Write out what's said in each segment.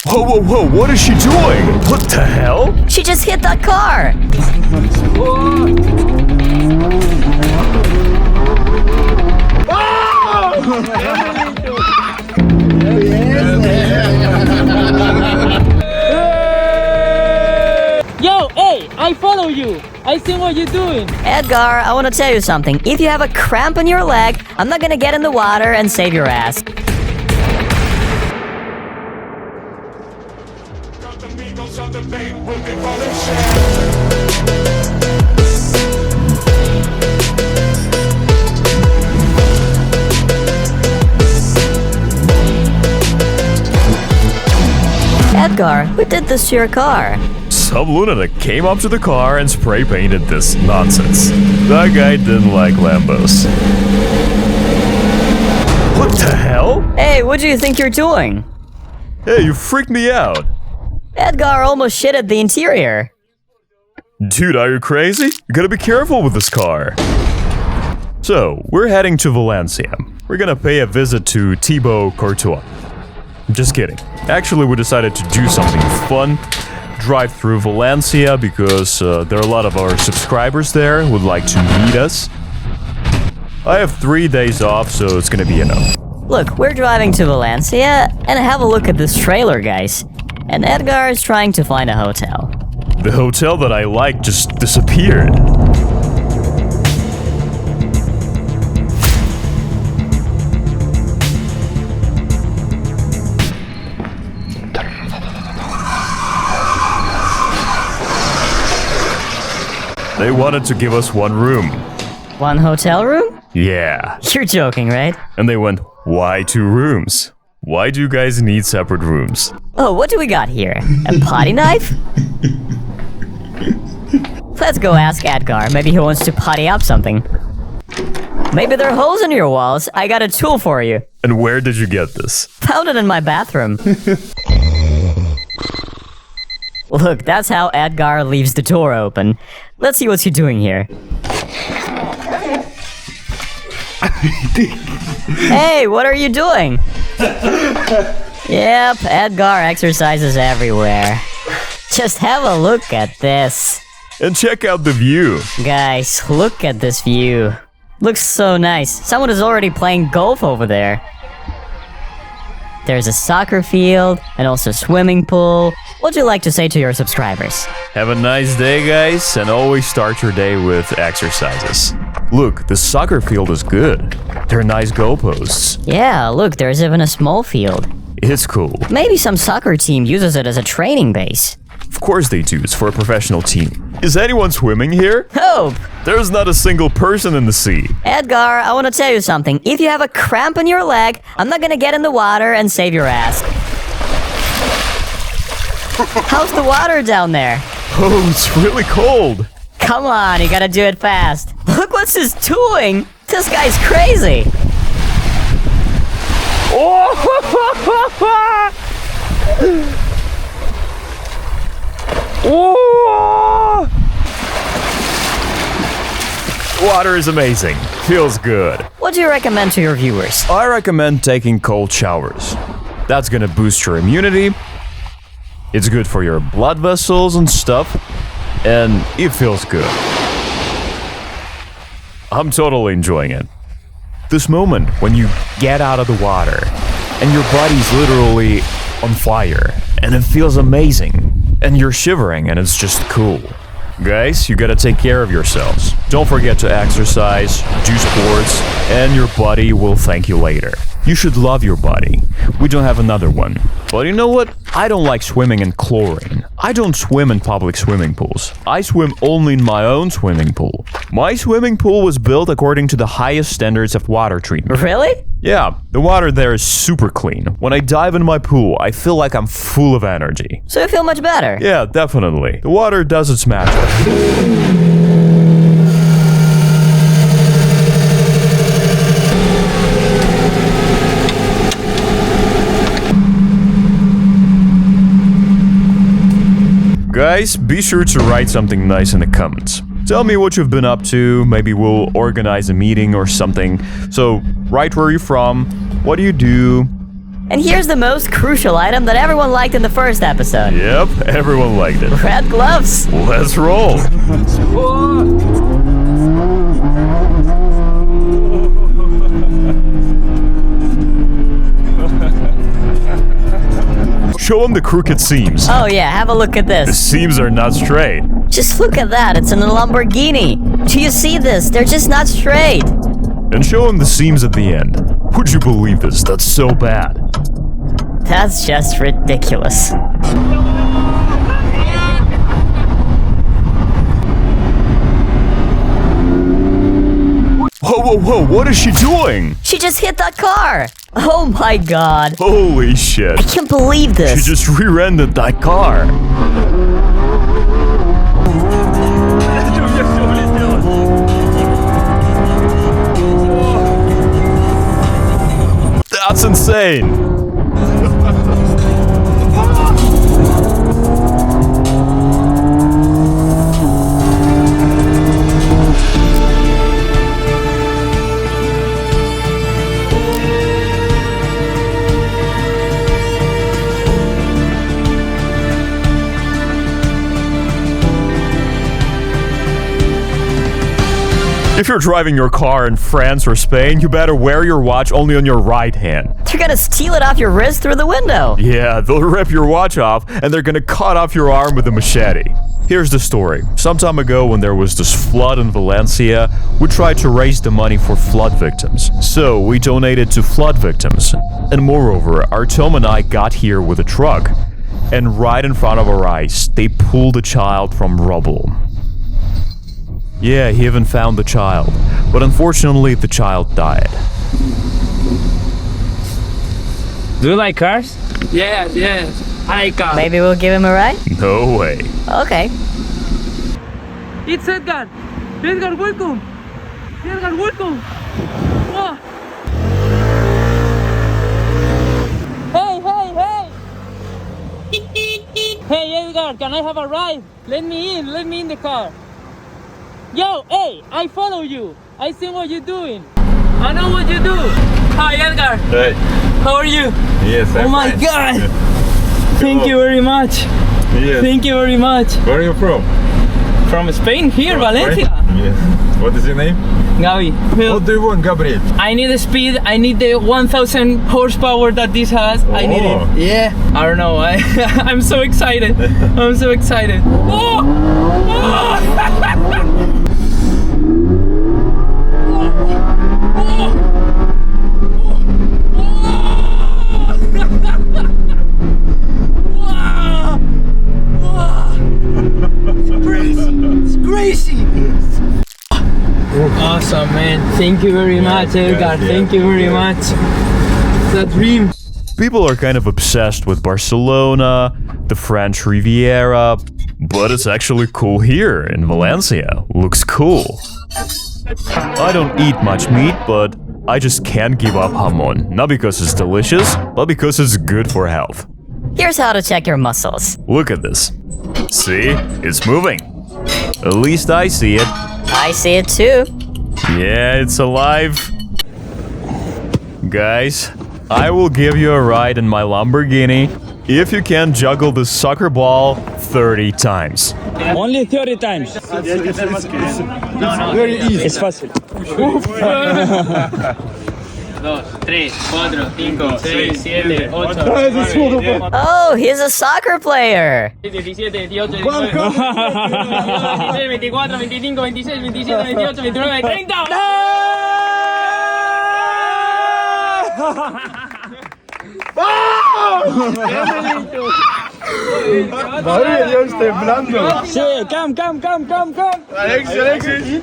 Whoa, whoa, whoa, what is she doing? What the hell? She just hit that car! Yo, hey, I follow you. I see what you're doing. Edgar, I want to tell you something. If you have a cramp in your leg, I'm not gonna get in the water and save your ass. Edgar, who did this to your car? Some lunatic came up to the car and spray painted this nonsense. That guy didn't like Lambos. What the hell? Hey, what do you think you're doing? Hey, you freaked me out. Edgar almost shit at the interior. Dude, are you crazy? You gotta be careful with this car. So, we're heading to Valencia. We're gonna pay a visit to Thibaut Courtois. Just kidding. Actually, we decided to do something fun. Drive through Valencia because there are a lot of our subscribers there who would like to meet us. I have 3 days off, so it's gonna be enough. Look, we're driving to Valencia, and have a look at this trailer, guys. And Edgar is trying to find a hotel. The hotel that I liked just disappeared. They wanted to give us 1 room. 1 hotel room? Yeah. You're joking, right? And they went, why 2 rooms? Why do you guys need separate rooms? Oh, what do we got here? A potty knife? Let's go ask Edgar. Maybe he wants to potty up something. Maybe there are holes in your walls. I got a tool for you. And where did you get this? Found it in my bathroom. Look, that's how Edgar leaves the door open. Let's see what's he doing here. Hey, what are you doing? Yep, Edgar exercises everywhere. Just have a look at this. And check out the view. Guys, look at this view. Looks so nice. Someone is already playing golf over there. There's a soccer field and also a swimming pool. What'd you like to say to your subscribers? Have a nice day, guys, and always start your day with exercises. Look, the soccer field is good. They're nice goalposts. Yeah, look, there's even a small field. It's cool. Maybe some soccer team uses it as a training base. Of course they do, it's for a professional team. Is anyone swimming here? Hope! There's not a single person in the sea. Edgar, I want to tell you something. If you have a cramp in your leg, I'm not gonna get in the water and save your ass. How's the water down there? Oh, it's really cold. Come on, you gotta do it fast. Look what's this doing! This guy's crazy! Water is amazing. Feels good. What do you recommend to your viewers? I recommend taking cold showers. That's gonna boost your immunity. It's good for your blood vessels and stuff. And it feels good. I'm totally enjoying it. This moment when you get out of the water and your body's literally on fire and it feels amazing and you're shivering and it's just cool. Guys, you gotta take care of yourselves. Don't forget to exercise, do sports, and your body will thank you later. You should love your body. We don't have another one. But you know what? I don't like swimming in chlorine. I don't swim in public swimming pools. I swim only in my own swimming pool. My swimming pool was built according to the highest standards of water treatment. Really? Yeah, the water there is super clean. When I dive in my pool, I feel like I'm full of energy. So you feel much better? Yeah, definitely. The water does its magic. Guys, be sure to write something nice in the comments. Tell me what you've been up to, maybe we'll organize a meeting or something. So, write where you're from, what do you do, And here's the most crucial item that everyone liked in the first episode. Yep, everyone liked it. Red gloves. Let's roll. Show him the crooked seams. Oh yeah, have a look at The this. seams are not straight. Just look at that, it's in a Lamborghini. Do you see this? They're just not straight. And show him the seams at the end. Would you believe this? That's so bad. That's just ridiculous. Whoa, whoa, whoa, what is she doing? She just hit that car. Oh my god. Holy shit. I can't believe She this. just rear-ended that car. That's insane. If you're driving your car in France or Spain, you better wear your watch only on your right hand. They're gonna steal it off your wrist through the window. Yeah, they'll rip your watch off and they're gonna cut off your arm with a machete. Here's the story. Some time ago when there was this flood in Valencia, we tried to raise the money for flood victims. So we donated to flood victims. And moreover, Artem and I got here with a truck. And right in front of our eyes, they pulled a child from rubble. Yeah, he even found the child. But unfortunately, the child died. Do you like cars? Yes, yes. I like cars. Maybe we'll give him a ride? No way. Okay. It's Edgar. Edgar, welcome. Edgar, welcome. Oh. Hey. Hey, Edgar, can I have a ride? Let me in the car. Yo, hey, I follow you. I see what you're doing. I know what you do. Hi, Edgar. Hey. How are you? Yes, Oh I'm my fine. God. Thank you very much. Yes. Thank you very much. Where are you from? From Spain, here, Valencia. Yes. What is your name? Gabi. Well, What do you want, Gabriel? I need the speed. I need the 1,000 horsepower that this has. I need Oh. it. Yeah. I don't know. I'm so excited. I'm so excited. Oh! It's crazy. Awesome, man. Thank you very much, Edgar. Thank you very much. That dream. People are kind of obsessed with Barcelona, the French Riviera, but it's actually cool here in Valencia. Looks cool. I don't eat much meat, but I just can't give up jamon. Not because it's delicious, but because it's good for health. Here's how to check your muscles. Look at this. See? It's moving. At least I see it. I see it too. Yeah, it's alive. Guys, I will give you a ride in my Lamborghini if you can juggle the soccer ball 30 times. Only 30 times. Very easy. Es fácil. 2, 3, 4, 5, 6, 7, 8, Oh, he's a soccer player. 17, 18, 19, 20, 23, 24, 25, 26, 27, 28, 29, 30. Madre de Dios, temblando. Sí, come. Alexis.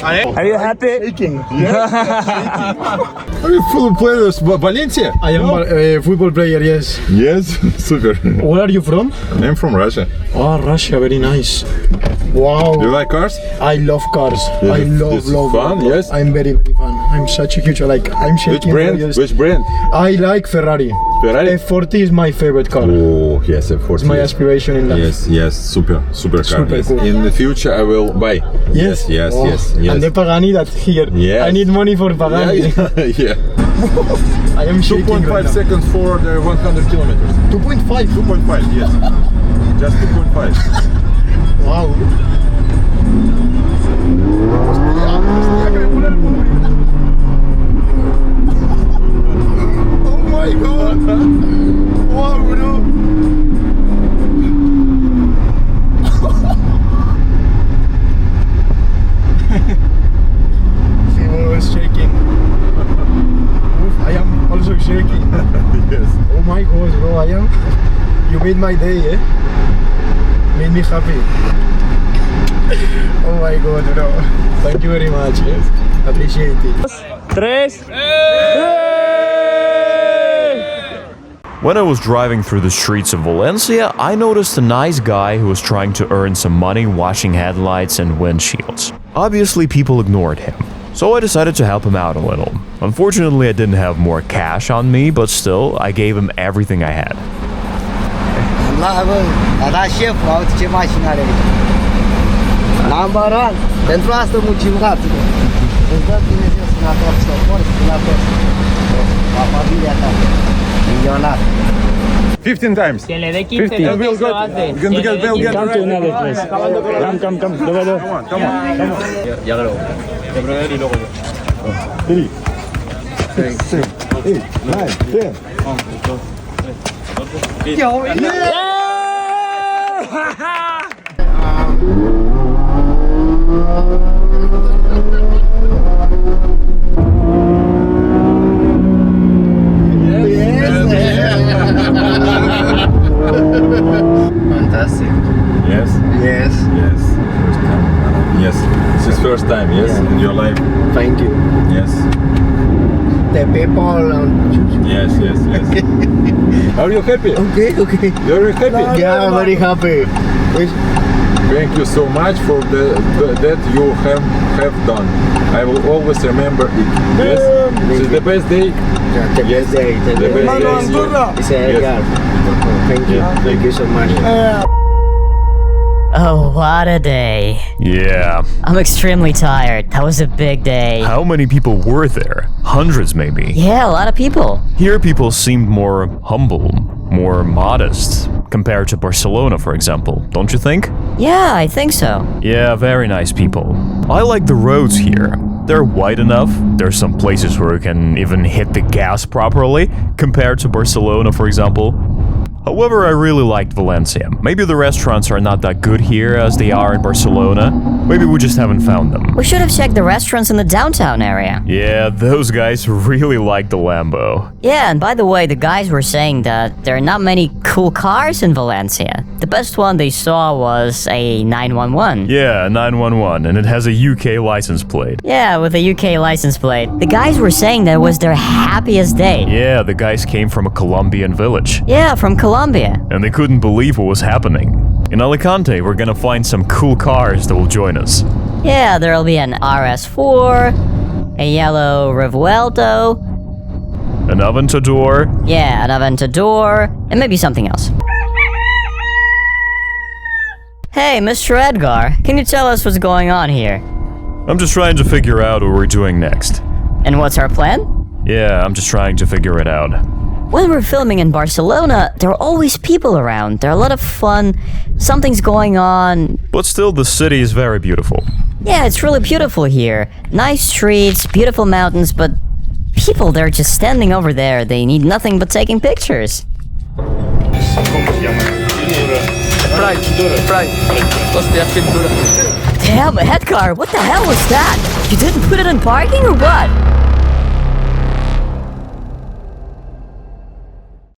Are you happy? Are you full players, Valencia? I am a football player, yes. Yes, super. Where are you from? I'm from Russia. Oh, Russia, very nice. Wow. Do you like cars? I love cars. Yes, I love, this is love. fun, yes. I'm very, very fun. I'm such a huge, like, I'm Which shaking. brand? Yes. Which brand? I like Ferrari. Ferrari? F40 is my favorite car. Oh, yes, of course. It's my aspiration in life. Yes, super car. Super Yes. cool. In the future, I will buy. Yes? Yes. And the Pagani that's here. Yes. I need money for Pagani. Yeah. I am shaking 2.5 right now. seconds for the 100 kilometers. 2.5. 2.5, yes. Just 2.5. Wow. Oh my god. Wow, bro. Simon was shaking. Oof, I am also shaking. Yes. Oh my god, bro, I am. You made my day, eh? Made me happy. Oh my god, bro. Thank you very much. Yes. Appreciate it. 3. When I was driving through the streets of Valencia, I noticed a nice guy who was trying to earn some money washing headlights and windshields. Obviously, people ignored him, so I decided to help him out a little. Unfortunately, I didn't have more cash on me, but still, I gave him everything I had. Number one, pentru asta muncim rapid. Îți dă Dumnezeu să ne acorzi sopor și ne acorzi la familia ta, milionar. 15 times. Quien le dé 15 toques lo hace. Quien le dé 15 Come to another place. Come. Come on. Ya lo. Te proveer y luego yo. 3, 6, 8, 9, 10. 1, 2, 3. Fantastic. Yes. Yes. Yes. First time. Yes. This is first time, yes, Yeah. in your life. Thank you. Yes. The people. Yes. Are you happy? Okay. You're happy? Yeah, very happy. Thank you so much for that you have done. I will always remember it. Yes. This is the best day. The best day. The best day. It's Edgar. Thank you. Thank you so much. Oh, what a day. Yeah. I'm extremely tired. That was a big day. How many people were there? Hundreds, maybe. Yeah, a lot of people. Here, people seemed more humble, more modest, compared to Barcelona, for example, don't you think? Yeah, I think so. Yeah, very nice people. I like the roads here. They're wide enough. There's some places where you can even hit the gas properly, compared to Barcelona, for example. However, I really liked Valencia. Maybe the restaurants are not that good here as they are in Barcelona. Maybe we just haven't found them. We should have checked the restaurants in the downtown area. Yeah, those guys really like the Lambo. Yeah, and by the way, the guys were saying that there are not many cool cars in Valencia. The best one they saw was a 911. Yeah, 911, and it has a UK license plate. Yeah, with a UK license plate. The guys were saying that it was their happiest day. Yeah, the guys came from a Colombian village. Yeah, from Colombia. And they couldn't believe what was happening. In Alicante, we're gonna find some cool cars that will join us. Yeah, there'll be an RS4, a yellow Revuelto, An Aventador. yeah, an Aventador, and maybe something else. Hey, Mr. Edgar, can you tell us what's going on here? I'm just trying to figure out what we're doing next. And what's our plan? Yeah, I'm just trying to figure it out. When we're filming in Barcelona, there are always people around. There are a lot of fun. Something's going on. But still, the city is very beautiful. Yeah, it's really beautiful here. Nice streets, beautiful mountains, but people, they're just standing over there. They need nothing but taking pictures. Damn, Edgar, what the hell was that? You didn't put it in parking or what?